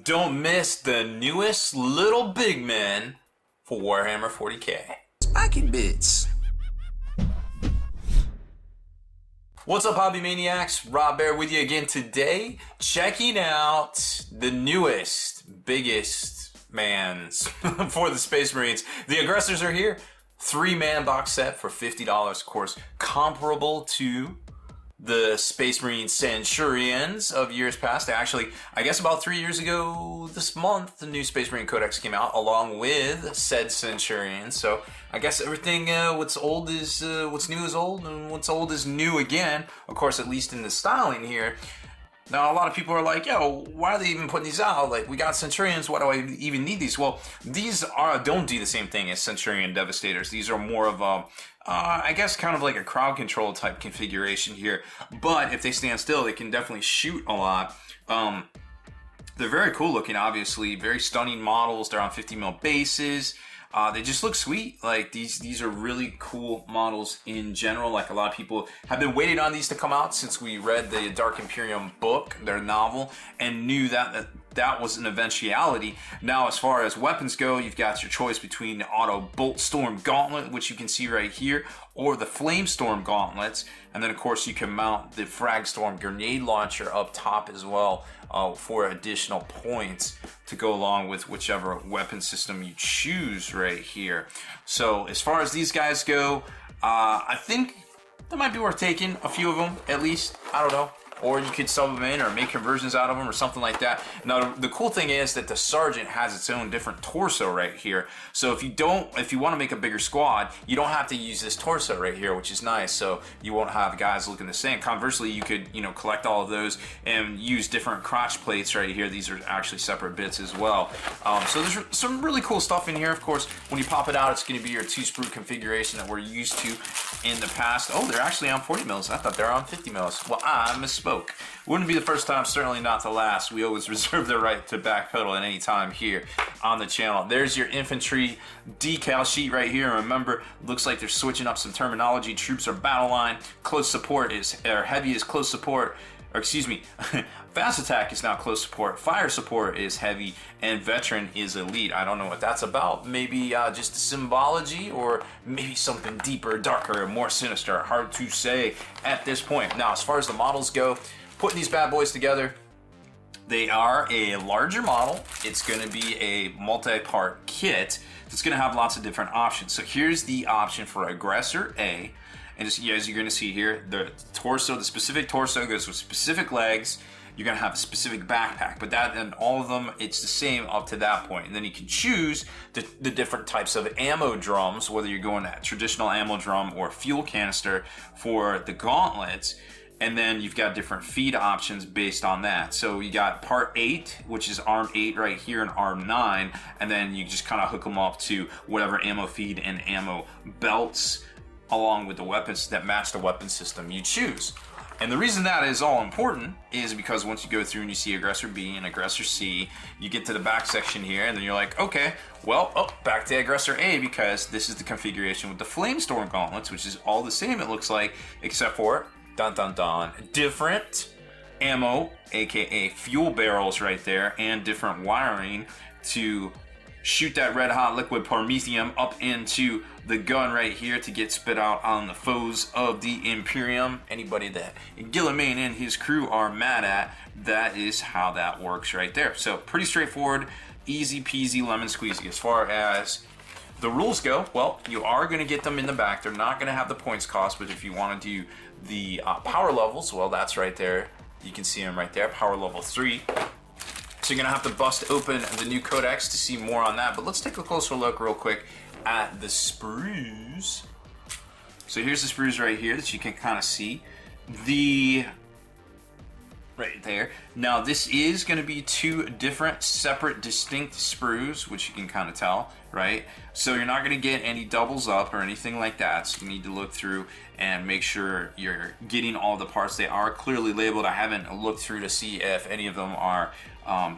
Don't miss the newest little big men for Warhammer 40k. Spiky bits. What's up, hobby maniacs? Baer with you again today, checking out the newest, biggest mans for the Space Marines. The Aggressors are here. 3-man box set for $50, of course, comparable to the Space Marine Centurions of years past. Actually, I guess about 3 years ago this month, the new Space Marine Codex came out along with said Centurions. So I guess everything, what's old is, what's new is old, and what's old is new again. Of course, at least in the styling here. Now, a lot of people are like, yo, why are they even putting these out? Like, we got Centurions, why do I even need these? Well, these don't do the same thing as Centurion Devastators. These are more of a, I guess kind of like a crowd control type configuration here. But if they stand still, they can definitely shoot a lot. They're very cool looking, obviously. Very stunning models. They're on 50mm bases. They just look sweet. Like these are really cool models in general. Like a lot of people have been waiting on these to come out since we read the Dark Imperium book, their novel, and knew that was an eventuality. Now, as far as weapons go, you've got your choice between the Auto Bolt Storm Gauntlet, which you can see right here, or the Flamestorm Gauntlets. And then, of course, you can mount the Fragstorm Grenade Launcher up top as well for additional points to go along with whichever weapon system you choose right here. So, as far as these guys go, I think that might be worth taking a few of them, at least. I don't know. Or you could sub them in or make conversions out of them or something like that. Now, the cool thing is that the Sergeant has its own different torso right here. So if you want to make a bigger squad, you don't have to use this torso right here, which is nice. So you won't have guys looking the same. Conversely, you could, collect all of those and use different crotch plates right here. These are actually separate bits as well. So there's some really cool stuff in here. Of course, when you pop it out, it's going to be your 2-sprue configuration that we're used to in the past. Oh, they're actually on 40mm. I thought they were on 50mm. Well, I misspoke. Wouldn't be the first time, certainly not the last. We always reserve the right to backpedal at any time here on the channel. There's your infantry decal sheet right here. And remember, looks like they're switching up some terminology. Troops are battle line. Close support is, or heavy is close support. Or excuse me, fast attack is now close support, fire support is heavy, and veteran is elite. I don't know what that's about. Maybe just symbology, or maybe something deeper, darker, more sinister. Hard to say at this point. Now, as far as the models go, putting these bad boys together, they are a larger model. It's going to be a multi-part kit. It's going to have lots of different options. So here's the option for Aggressor A. And as you're going to see here, the torso, the specific torso goes with specific legs. You're going to have a specific backpack, but that and all of them, it's the same up to that point. And then you can choose the different types of ammo drums, whether you're going at traditional ammo drum or fuel canister for the gauntlets. And then you've got different feed options based on that. So you got part 8, which is arm 8 right here, and arm 9. And then you just kind of hook them up to whatever ammo feed and ammo belts along with the weapons that match the weapon system you choose. And the reason that is all important is because once you go through and you see Aggressor B and Aggressor C, you get to the back section here, and then you're like, okay, well, back to Aggressor A, because this is the configuration with the Flamestorm Gauntlets, which is all the same, it looks like, except for, dun dun dun, different ammo, aka fuel barrels right there, and different wiring to shoot that red hot liquid promethium up into the gun right here to get spit out on the foes of the Imperium. Anybody that Guilliman and his crew are mad at, that is how that works right there. So pretty straightforward, easy peasy lemon squeezy. As far as the rules go, well, you are going to get them in the back. They're not going to have the points cost, but if you want to do the power levels, well, that's right there. You can see them right there, power level 3. So you're going to have to bust open the new codex to see more on that. But let's take a closer look real quick at the sprues. So here's the sprues right here that you can kind of see. Right there. Now this is going to be 2 different, separate, distinct sprues, which you can kind of tell, right? So you're not going to get any doubles up or anything like that. So you need to look through and make sure you're getting all the parts. They are clearly labeled. I haven't looked through to see if any of them are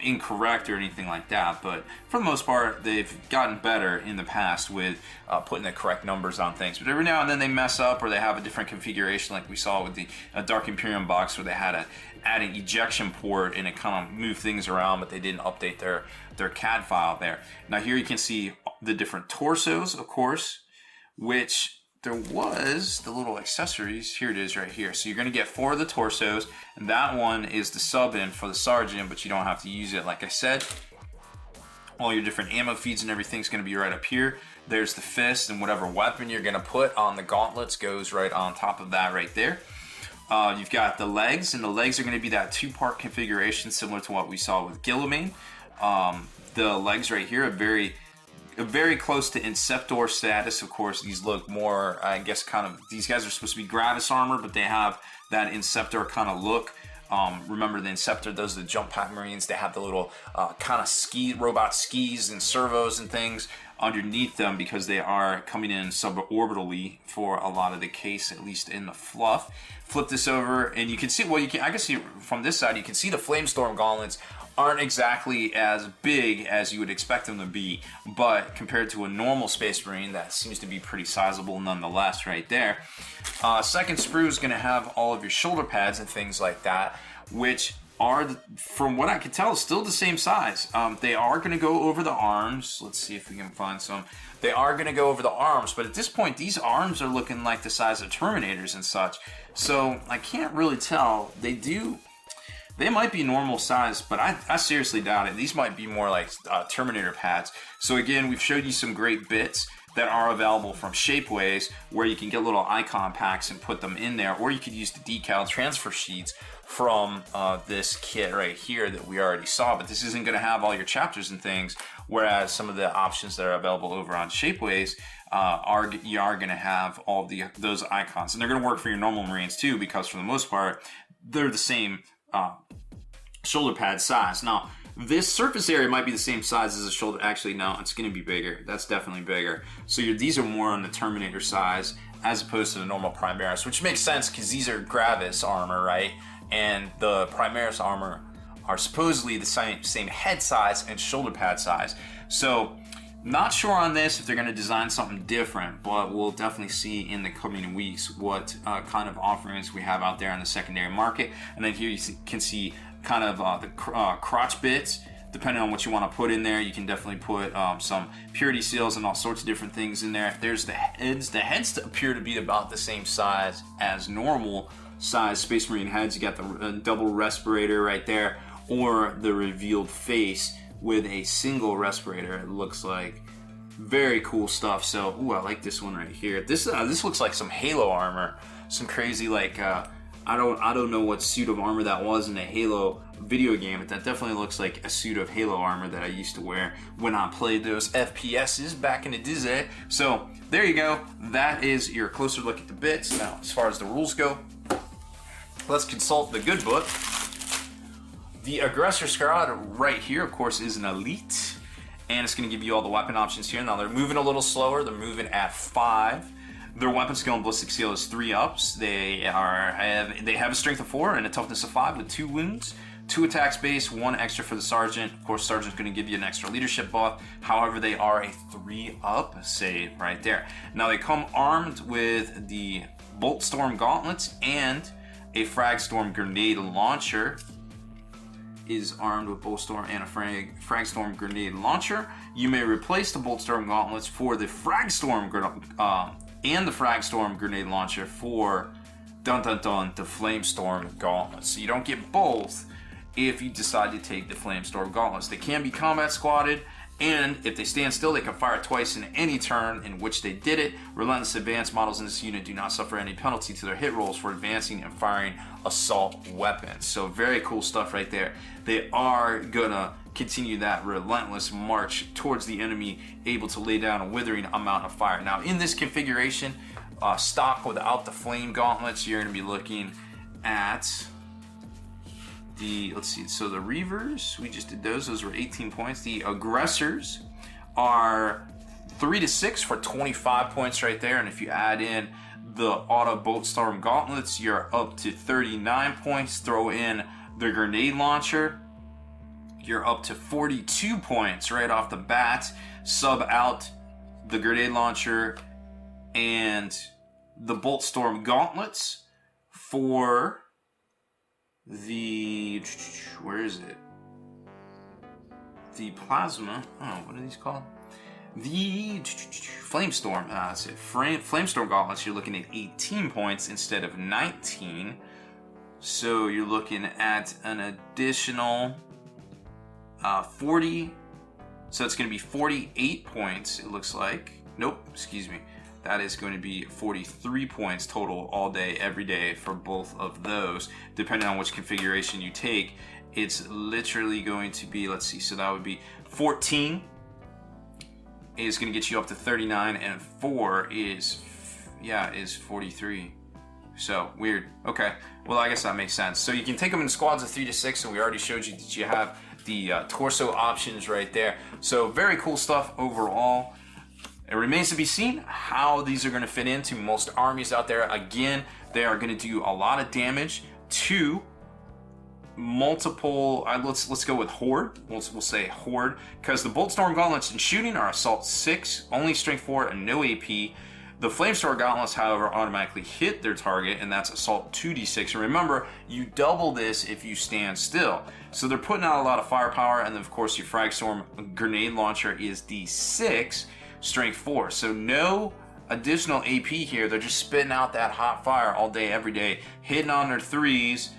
incorrect or anything like that, but for the most part they've gotten better in the past with putting the correct numbers on things. But every now and then they mess up, or they have a different configuration, like we saw with the Dark Imperium box, where they had to add an ejection port and it kind of moved things around, but they didn't update their CAD file there. Now here you can see the different torsos, of course, which there was the little accessories. Here it is right here. So you're going to get 4 of the torsos, and that one is the sub-in for the sergeant, but you don't have to use it. Like I said, all your different ammo feeds and everything's going to be right up here. There's the fist, and whatever weapon you're going to put on the gauntlets goes right on top of that right there. You've got the legs, and the legs are going to be that 2-part configuration similar to what we saw with Guilliman. The legs right here are very close to Inceptor status. Of course, these look more, I guess, kind of, these guys are supposed to be Gravis armor, but they have that Inceptor kind of look. Remember the Inceptor, those are the jump pack Marines. They have the little kind of robot skis and servos and things underneath them, because they are coming in suborbitally for a lot of the case, at least in the fluff. Flip this over, and you can see, well, I can see from this side, you can see the Flamestorm gauntlets aren't exactly as big as you would expect them to be, but compared to a normal Space Marine, that seems to be pretty sizable nonetheless right there. Second sprue is going to have all of your shoulder pads and things like that, which are, from what I can tell, still the same size. They are going to go over the arms. Let's see if we can find some. They are going to go over the arms, but at this point, these arms are looking like the size of Terminators and such, so I can't really tell. They might be normal size, but I seriously doubt it. These might be more like Terminator pads. So again, we've showed you some great bits that are available from Shapeways, where you can get little icon packs and put them in there, or you could use the decal transfer sheets from this kit right here that we already saw. But this isn't going to have all your chapters and things, whereas some of the options that are available over on Shapeways you are going to have all those icons, and they're going to work for your normal Marines too, because for the most part they're the same shoulder pad size. Now, this surface area might be the same size as a shoulder. Actually, no, it's going to be bigger. That's definitely bigger. So these are more on the Terminator size as opposed to the normal Primaris, which makes sense because these are Gravis armor, right? And the Primaris armor are supposedly the same head size and shoulder pad size. So, not sure on this if they're going to design something different, but we'll definitely see in the coming weeks what kind of offerings we have out there in the secondary market. And then here you can see kind of the crotch bits. Depending on what you want to put in there, you can definitely put some purity seals and all sorts of different things in there. There's the heads. The heads appear to be about the same size as normal size Space Marine heads. You got the double respirator right there, or the revealed face with a single respirator. It looks like very cool stuff. So, ooh, I like this one right here. This looks like some Halo armor, some crazy like I don't know what suit of armor that was in the Halo video game, but that definitely looks like a suit of Halo armor that I used to wear when I played those FPSs back in the day. So there you go. That is your closer look at the bits. Now, as far as the rules go, let's consult the good book. The Aggressor squad right here, of course, is an elite, and it's going to give you all the weapon options here. Now, they're moving a little slower. They're moving at 5. Their weapon skill and ballistic seal is 3 ups. They have a strength of 4 and a toughness of 5 with 2 wounds, 2 attacks base, 1 extra for the sergeant. Of course, sergeant's going to give you an extra leadership buff. However, they are a 3-up save right there. Now, they come armed with the Bolt Storm gauntlets, and a Frag Storm grenade launcher. Is armed with Bolt Storm and a Frag Storm grenade launcher. You may replace the Bolt Storm gauntlets for the Frag Storm and the Frag Storm grenade launcher for the Flamestorm gauntlets. So you don't get both if you decide to take the Flamestorm gauntlets. They can be combat squatted, and if they stand still, they can fire twice in any turn in which they did it. Relentless advanced models in this unit do not suffer any penalty to their hit rolls for advancing and firing assault weapons. So very cool stuff right there. They are gonna continue that relentless march towards the enemy, able to lay down a withering amount of fire. Now, in this configuration, stock without the flame gauntlets, you're gonna be looking at let's see, so the Reavers, we just did those were 18 points. The Aggressors are 3 to 6 for 25 points right there, and if you add in the Auto Bolt Storm gauntlets, you're up to 39 points. Throw in the grenade launcher, you're up to 42 points right off the bat. Sub out the grenade launcher and the Boltstorm gauntlets for the, where is it? The plasma, oh, what are these called? The Flamestorm, that's it. Flamestorm gauntlets, you're looking at 18 points instead of 19. So you're looking at an additional 40. So it's going to be 48 points, it looks like. Nope, excuse me. That is going to be 43 points total all day, every day for both of those. Depending on which configuration you take, it's literally going to be, let's see, so that would be 14 is going to get you up to 39, and 4 is 43. So weird. Okay, well, I guess that makes sense. So you can take them in squads of 3 to 6, and we already showed you that you have the torso options right there. So very cool stuff overall. It remains to be seen how these are going to fit into most armies out there. Again, they are going to do a lot of damage to multiple, let's go with Horde. We'll say Horde, because the Boltstorm gauntlets in shooting are assault 6, only strength 4 and no AP. The Flamestorm gauntlets, however, automatically hit their target, and that's assault 2d6. And remember, you double this if you stand still. So they're putting out a lot of firepower, and then of course your Fragstorm grenade launcher is d6, strength 4. So no additional AP here. They're just spitting out that hot fire all day, every day, hitting on their 3s.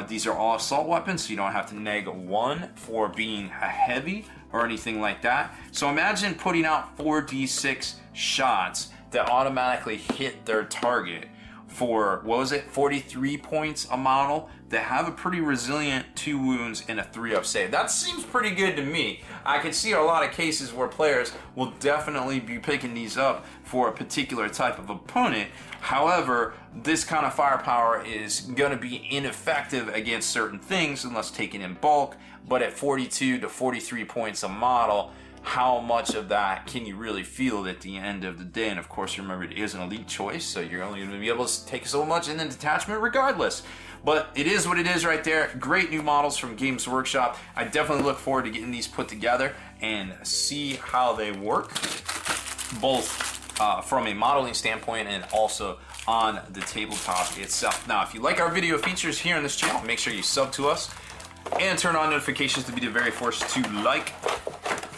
These are all assault weapons, so you don't have to neg 1 for being a heavy or anything like that. So imagine putting out 4d6 shots that automatically hit their target for, what was it, 43 points a model, that have a pretty resilient 2 wounds and a 3-up save. That seems pretty good to me. I can see a lot of cases where players will definitely be picking these up for a particular type of opponent. However, this kind of firepower is going to be ineffective against certain things unless taken in bulk, but at 42 to 43 points a model, how much of that can you really feel at the end of the day? And of course, remember, it is an elite choice, so you're only going to be able to take so much in the detachment regardless. But it is what it is right there. Great new models from Games Workshop. I definitely look forward to getting these put together and see how they work, both from a modeling standpoint and also on the tabletop itself. Now, if you like our video features here on this channel, make sure you sub to us and turn on notifications to be the very first to like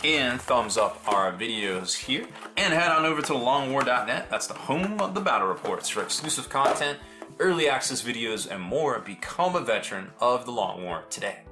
and thumbs up our videos here. And head on over to thelongwar.net. That's the home of the battle reports for exclusive content, early access videos, and more. Become a veteran of the Long War today.